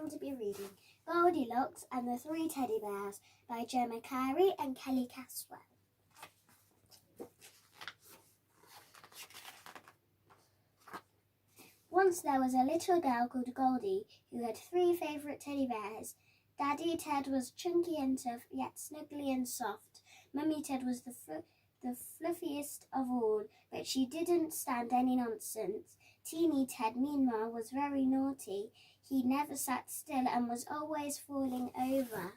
going to be reading Goldilocks and the Three Teddy Bears by Gemma Carey and Kelly Caswell. Once there was a little girl called Goldie who had three favourite teddy bears. Daddy Ted was chunky and tough, yet snuggly and soft. Mummy Ted was the fluffiest of all, but she didn't stand any nonsense. Teeny Ted, meanwhile, was very naughty. He never sat still and was always falling over.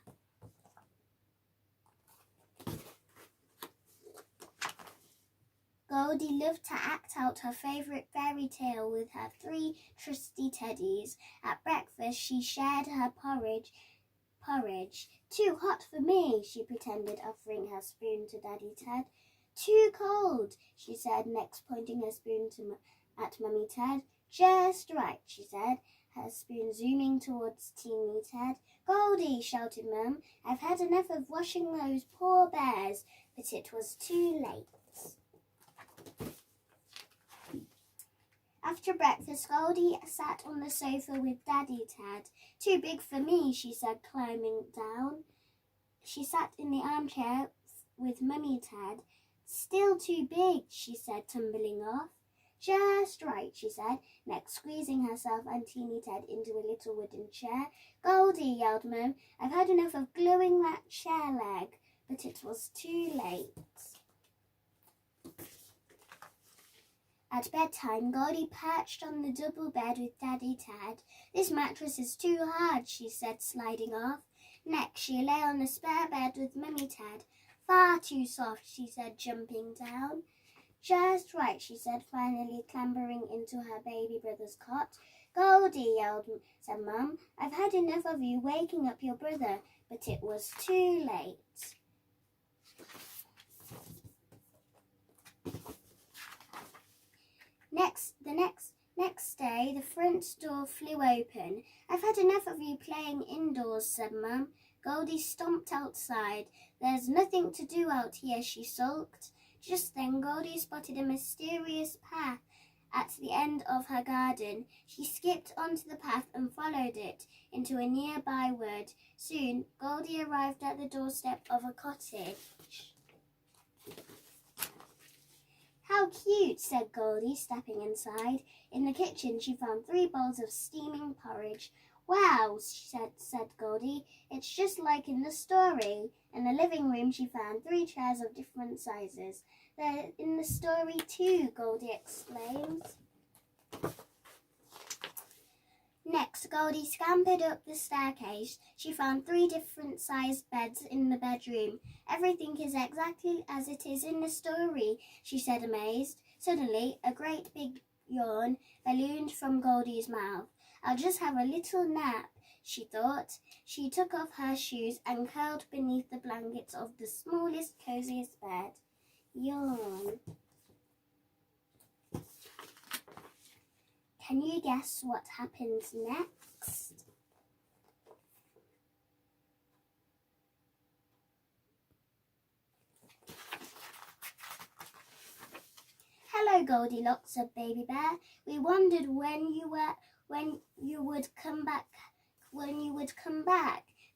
Goldie loved to act out her favourite fairy tale with her three trusty teddies. At breakfast she shared her porridge. Too hot for me, she pretended, offering her spoon to Daddy Ted. Too cold, she said, next pointing her spoon at Mummy Ted. Just right, she said, her spoon zooming towards Teeny Ted. Goldie, shouted Mum, I've had enough of washing those poor bears. But it was too late. After breakfast, Goldie sat on the sofa with Daddy Ted. Too big for me, she said, climbing down. She sat in the armchair with Mummy Ted. Still too big, she said, tumbling off. Just right, she said, next squeezing herself and Teeny Ted into a little wooden chair. Goldie, yelled Mum, I've had enough of gluing that chair leg. But it was too late. At bedtime, Goldie perched on the double bed with Daddy Ted. This mattress is too hard, she said, sliding off. Next, she lay on the spare bed with Mummy Ted. Far too soft, she said, jumping down. Just right, she said, finally clambering into her baby brother's cot. Goldie, said Mum, I've had enough of you waking up your brother, but it was too late. Next day, the front door flew open. I've had enough of you playing indoors, said Mum. Goldie stomped outside. There's nothing to do out here, she sulked. Just then, Goldie spotted a mysterious path at the end of her garden. She skipped onto the path and followed it into a nearby wood. Soon, Goldie arrived at the doorstep of a cottage. How cute, said Goldie, stepping inside. In the kitchen, she found 3 bowls of steaming porridge. Wow, said Goldie, it's just like in the story. In the living room, she found 3 chairs of different sizes. They're in the story too, Goldie exclaimed. Next, Goldie scampered up the staircase. She found 3 different sized beds in the bedroom. Everything is exactly as it is in the story, she said, amazed. Suddenly, a great big yawn ballooned from Goldie's mouth. I'll just have a little nap, she thought. She took off her shoes and curled beneath the blankets of the smallest, coziest bed. Yawn. Can you guess what happens next? Hello, Goldilocks, said Baby Bear. We wondered when you would come back.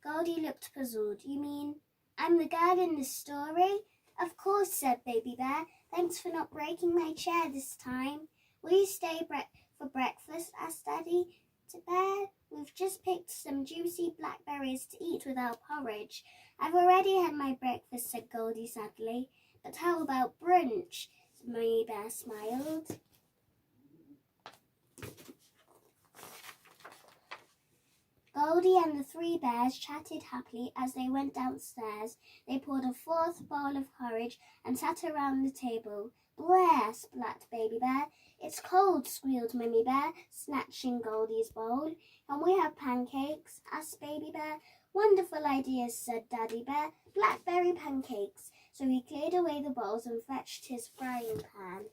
Goldie looked puzzled. You mean I'm the girl in the story? Of course, said Baby Bear. Thanks for not breaking my chair this time. Will you stay for breakfast? Asked Daddy Bear. We've just picked some juicy blackberries to eat with our porridge. I've already had my breakfast, said Goldie sadly. But how about brunch? Mummy Bear smiled. Goldie and the 3 bears chatted happily as they went downstairs. They poured a 4th bowl of porridge and sat around the table. Bleh, splat Baby Bear. It's cold, squealed Mummy Bear, snatching Goldie's bowl. Can we have pancakes? Asked Baby Bear. Wonderful ideas, said Daddy Bear. Blackberry pancakes. So he cleared away the bowls and fetched his frying pan.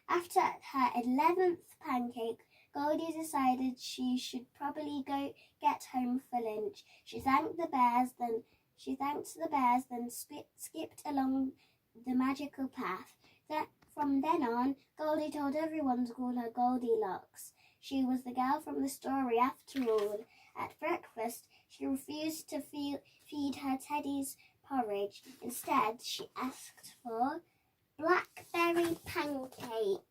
After her 11th pancake, Goldie decided she should probably go get home for lunch. She thanked the bears, then skipped along the magical path. From then on, Goldie told everyone to call her Goldilocks. she was the girl from the story after all. At breakfast, she refused to feed her teddies porridge. Instead, she asked for blackberry pancakes.